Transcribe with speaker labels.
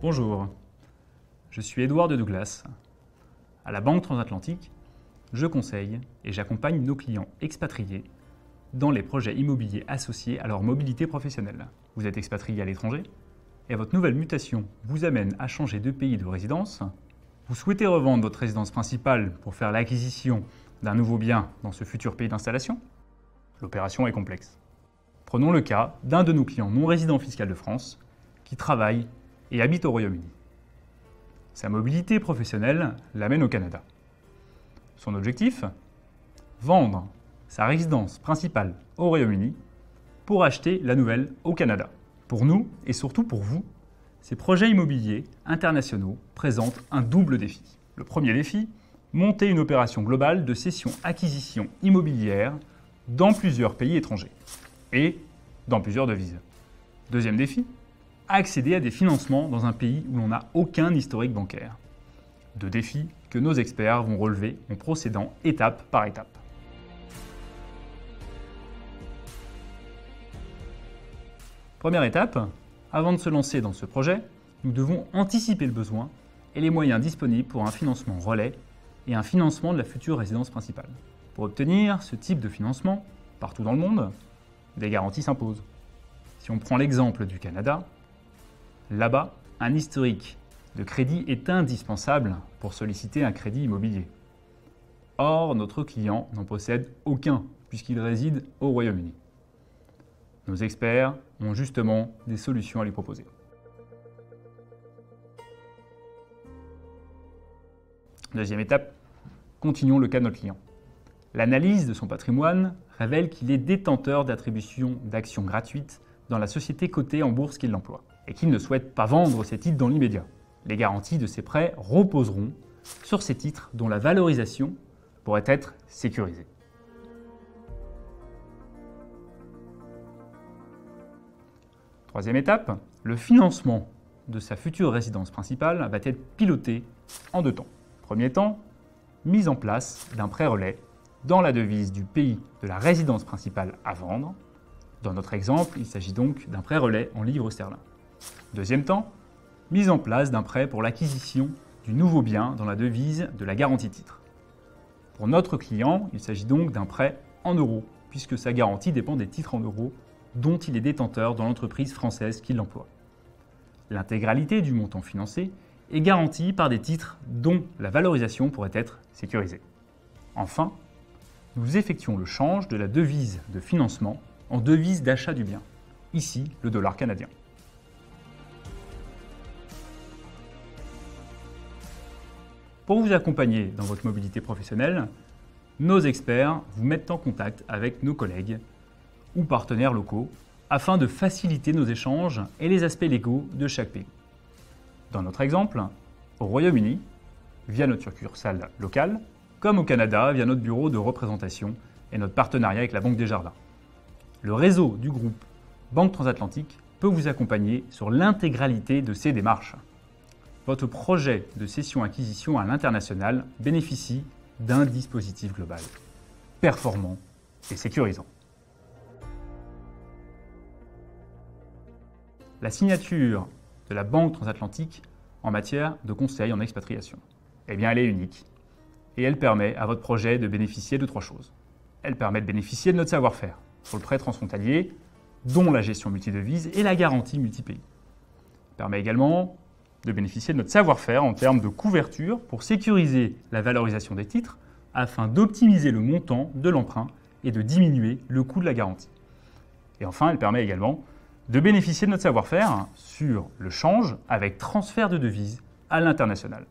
Speaker 1: Bonjour, je suis Édouard de Douglas. À la Banque Transatlantique, je conseille et j'accompagne nos clients expatriés dans les projets immobiliers associés à leur mobilité professionnelle. Vous êtes expatrié à l'étranger et votre nouvelle mutation vous amène à changer de pays de résidence. Vous souhaitez revendre votre résidence principale pour faire l'acquisition d'un nouveau bien dans ce futur pays d'installation? L'opération est complexe. Prenons le cas d'un de nos clients non résidents fiscal de France qui travaille et habite au Royaume-Uni. Sa mobilité professionnelle l'amène au Canada. Son objectif? Vendre sa résidence principale au Royaume-Uni pour acheter la nouvelle au Canada. Pour nous, et surtout pour vous, ces projets immobiliers internationaux présentent un double défi. Le premier défi, monter une opération globale de cession-acquisition immobilière dans plusieurs pays étrangers et dans plusieurs devises. Deuxième défi, accéder à des financements dans un pays où l'on n'a aucun historique bancaire. Deux défis que nos experts vont relever en procédant étape par étape. Première étape, avant de se lancer dans ce projet, nous devons anticiper le besoin et les moyens disponibles pour un financement relais et un financement de la future résidence principale. Pour obtenir ce type de financement, partout dans le monde, des garanties s'imposent. Si on prend l'exemple du Canada, là-bas, un historique de crédit est indispensable pour solliciter un crédit immobilier. Or, notre client n'en possède aucun puisqu'il réside au Royaume-Uni. Nos experts ont justement des solutions à lui proposer. Deuxième étape, continuons le cas de notre client. L'analyse de son patrimoine révèle qu'il est détenteur d'attributions d'actions gratuites dans la société cotée en bourse qui l'emploie et qu'il ne souhaite pas vendre ses titres dans l'immédiat. Les garanties de ses prêts reposeront sur ces titres dont la valorisation pourrait être sécurisée. Troisième étape, le financement de sa future résidence principale va être piloté en deux temps. Premier temps, mise en place d'un prêt relais dans la devise du pays de la résidence principale à vendre. Dans notre exemple, il s'agit donc d'un prêt relais en livres sterling. Deuxième temps, mise en place d'un prêt pour l'acquisition du nouveau bien dans la devise de la garantie titre. Pour notre client, il s'agit donc d'un prêt en euros, puisque sa garantie dépend des titres en euros dont il est détenteur dans l'entreprise française qui l'emploie. L'intégralité du montant financé est garantie par des titres dont la valorisation pourrait être sécurisée. Enfin, nous effectuons le change de la devise de financement en devise d'achat du bien, ici le dollar canadien. Pour vous accompagner dans votre mobilité professionnelle, nos experts vous mettent en contact avec nos collègues ou partenaires locaux afin de faciliter nos échanges et les aspects légaux de chaque pays. Dans notre exemple, au Royaume-Uni, via notre succursale locale, comme au Canada, via notre bureau de représentation et notre partenariat avec la Banque Desjardins. Le réseau du groupe Banque Transatlantique peut vous accompagner sur l'intégralité de ces démarches. Votre projet de cession-acquisition à l'international bénéficie d'un dispositif global, performant et sécurisant. La signature de la Banque Transatlantique en matière de conseil en expatriation, elle est unique et elle permet à votre projet de bénéficier de trois choses. Elle permet de bénéficier de notre savoir-faire sur le prêt transfrontalier, dont la gestion multidevise et la garantie multi-pays. Elle permet également de bénéficier de notre savoir-faire en termes de couverture pour sécuriser la valorisation des titres afin d'optimiser le montant de l'emprunt et de diminuer le coût de la garantie. Et enfin, elle permet également de bénéficier de notre savoir-faire sur le change avec transfert de devises à l'international.